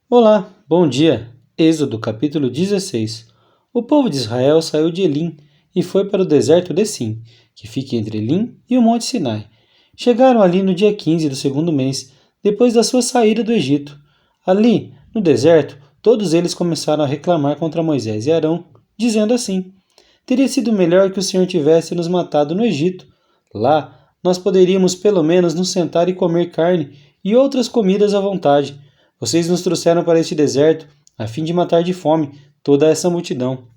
Olá, bom dia. Êxodo capítulo 16. O povo de Israel saiu de Elim e foi para o deserto de Sim, que fica entre Elim e o Monte Sinai. Chegaram ali no dia 15 do segundo mês, depois da sua saída do Egito. Ali, no deserto, todos eles começaram a reclamar contra Moisés e Arão, dizendo assim: Teria sido melhor que o Senhor tivesse nos matado no Egito. Lá, nós poderíamos pelo menos nos sentar e comer carne e outras comidas à vontade. Vocês nos trouxeram para este deserto a fim de matar de fome toda essa multidão.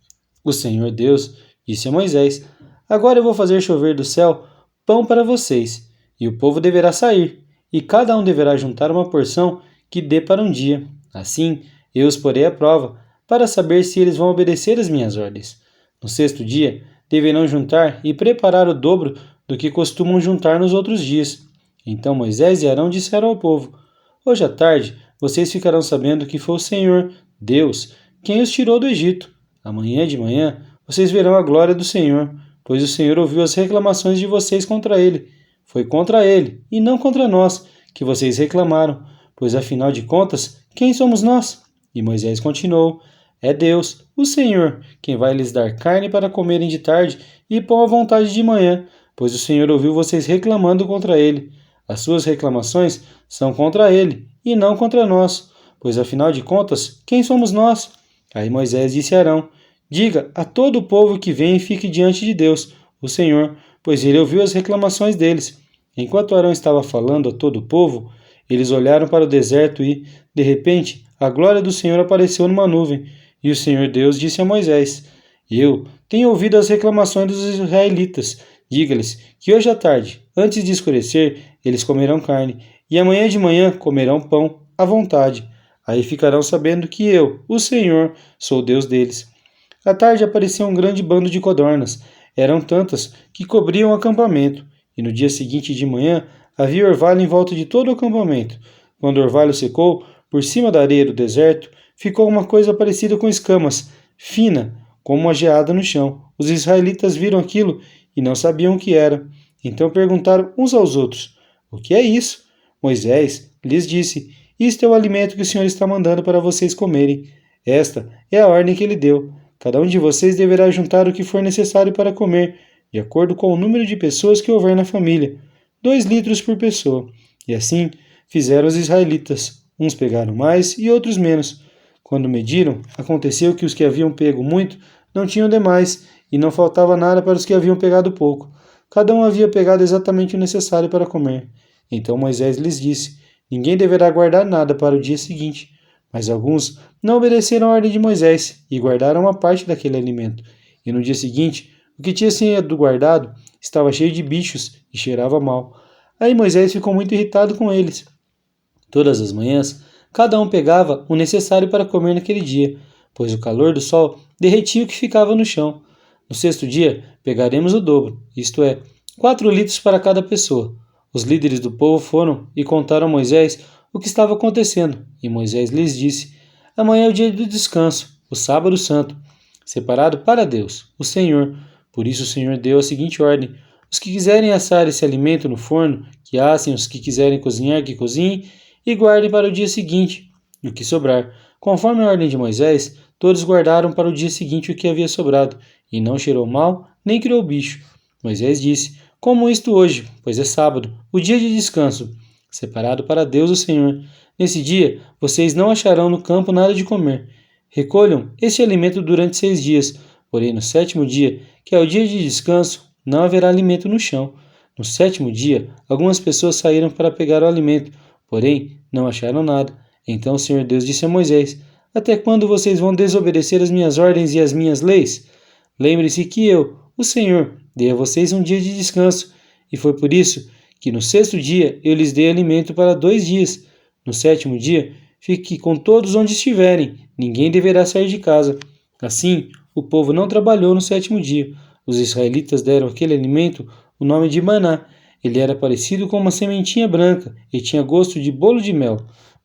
O Senhor Deus disse a Moisés: Agora eu vou fazer chover do céu pão para vocês, e o povo deverá sair, e cada um deverá juntar uma porção que dê para um dia. Assim, eu os porei à prova, para saber se eles vão obedecer às minhas ordens. No sexto dia, deverão juntar e preparar o dobro do que costumam juntar nos outros dias. Então Moisés e Arão disseram ao povo: Hoje à tarde vocês ficarão sabendo que foi o Senhor, Deus, quem os tirou do Egito. Amanhã de manhã vocês verão a glória do Senhor, pois o Senhor ouviu as reclamações de vocês contra ele. Foi contra ele, e não contra nós, que vocês reclamaram, pois afinal de contas, quem somos nós? E Moisés continuou: É Deus, o Senhor, quem vai lhes dar carne para comerem de tarde e pão à vontade de manhã, pois o Senhor ouviu vocês reclamando contra ele. As suas reclamações são contra ele, e não contra nós, pois afinal de contas, quem somos nós? Aí Moisés disse a Arão: Diga a todo o povo que vem e fique diante de Deus, o Senhor, pois ele ouviu as reclamações deles. Enquanto Arão estava falando a todo o povo, eles olharam para o deserto e, de repente, a glória do Senhor apareceu numa nuvem, e o Senhor Deus disse a Moisés: Eu tenho ouvido as reclamações dos israelitas. Diga-lhes que hoje à tarde, antes de escurecer, eles comerão carne, e amanhã de manhã comerão pão à vontade. Aí ficarão sabendo que eu, o Senhor, sou o Deus deles. À tarde apareceu um grande bando de codornas. Eram tantas que cobriam o acampamento, e no dia seguinte de manhã havia orvalho em volta de todo o acampamento. Quando o orvalho secou, por cima da areia do deserto, ficou uma coisa parecida com escamas, fina, como uma geada no chão. Os israelitas viram aquilo e não sabiam o que era. Então perguntaram uns aos outros: O que é isso? Moisés lhes disse: Isto é o alimento que o Senhor está mandando para vocês comerem. Esta é a ordem que ele deu. Cada um de vocês deverá juntar o que for necessário para comer, de acordo com o número de pessoas que houver na família, 2 litros por pessoa. E assim fizeram os israelitas. Uns pegaram mais e outros menos. Quando mediram, aconteceu que os que haviam pego muito não tinham demais, e não faltava nada para os que haviam pegado pouco. Cada um havia pegado exatamente o necessário para comer. Então Moisés lhes disse: Ninguém deverá guardar nada para o dia seguinte. Mas alguns não obedeceram a ordem de Moisés e guardaram uma parte daquele alimento. E no dia seguinte, o que tinha sido guardado estava cheio de bichos e cheirava mal. Aí Moisés ficou muito irritado com eles. Todas as manhãs, cada um pegava o necessário para comer naquele dia, pois o calor do sol derretia o que ficava no chão. No sexto dia, pegaremos o dobro, isto é, 4 litros para cada pessoa. Os líderes do povo foram e contaram a Moisés o que estava acontecendo, e Moisés lhes disse: Amanhã é o dia do descanso, o sábado santo, separado para Deus, o Senhor. Por isso o Senhor deu a seguinte ordem: os que quiserem assar esse alimento no forno, que assem; os que quiserem cozinhar, que cozinhem, e guardem para o dia seguinte o que sobrar. Conforme a ordem de Moisés, todos guardaram para o dia seguinte o que havia sobrado, e não cheirou mal, nem criou bicho. Moisés disse: Como isto hoje, pois é sábado, o dia de descanso, separado para Deus o Senhor. Nesse dia, vocês não acharão no campo nada de comer. Recolham este alimento durante 6 dias, porém no sétimo dia, que é o dia de descanso, não haverá alimento no chão. No sétimo dia, algumas pessoas saíram para pegar o alimento, porém não acharam nada. Então o Senhor Deus disse a Moisés: Até quando vocês vão desobedecer as minhas ordens e as minhas leis? Lembre-se que eu, o Senhor, dei a vocês um dia de descanso, e foi por isso que no sexto dia eu lhes dei alimento para 2 dias. No sétimo dia, fique com todos onde estiverem, ninguém deverá sair de casa. Assim, o povo não trabalhou no sétimo dia. Os israelitas deram àquele alimento o nome de maná. Ele era parecido com uma sementinha branca e tinha gosto de bolo de mel.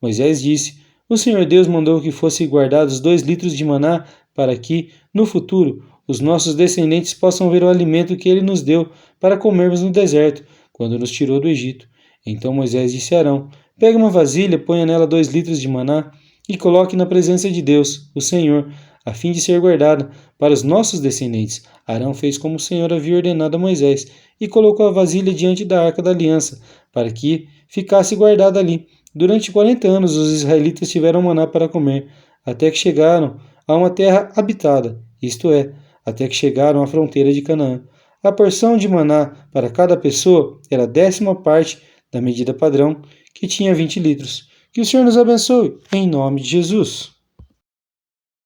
Moisés disse: O Senhor Deus mandou que fossem guardados 2 litros de maná para que, no futuro, os nossos descendentes possam ver o alimento que ele nos deu para comermos no deserto, quando nos tirou do Egito. Então Moisés disse a Arão: Pega uma vasilha, ponha nela 2 litros de maná e coloque na presença de Deus, o Senhor, a fim de ser guardada para os nossos descendentes. Arão fez como o Senhor havia ordenado a Moisés e colocou a vasilha diante da arca da aliança, para que ficasse guardada ali. Durante 40 anos os israelitas tiveram maná para comer, até que chegaram a uma terra habitada, isto é, até que chegaram à fronteira de Canaã. A porção de maná para cada pessoa era a 10ª parte da medida padrão, que tinha 20 litros. Que o Senhor nos abençoe, em nome de Jesus.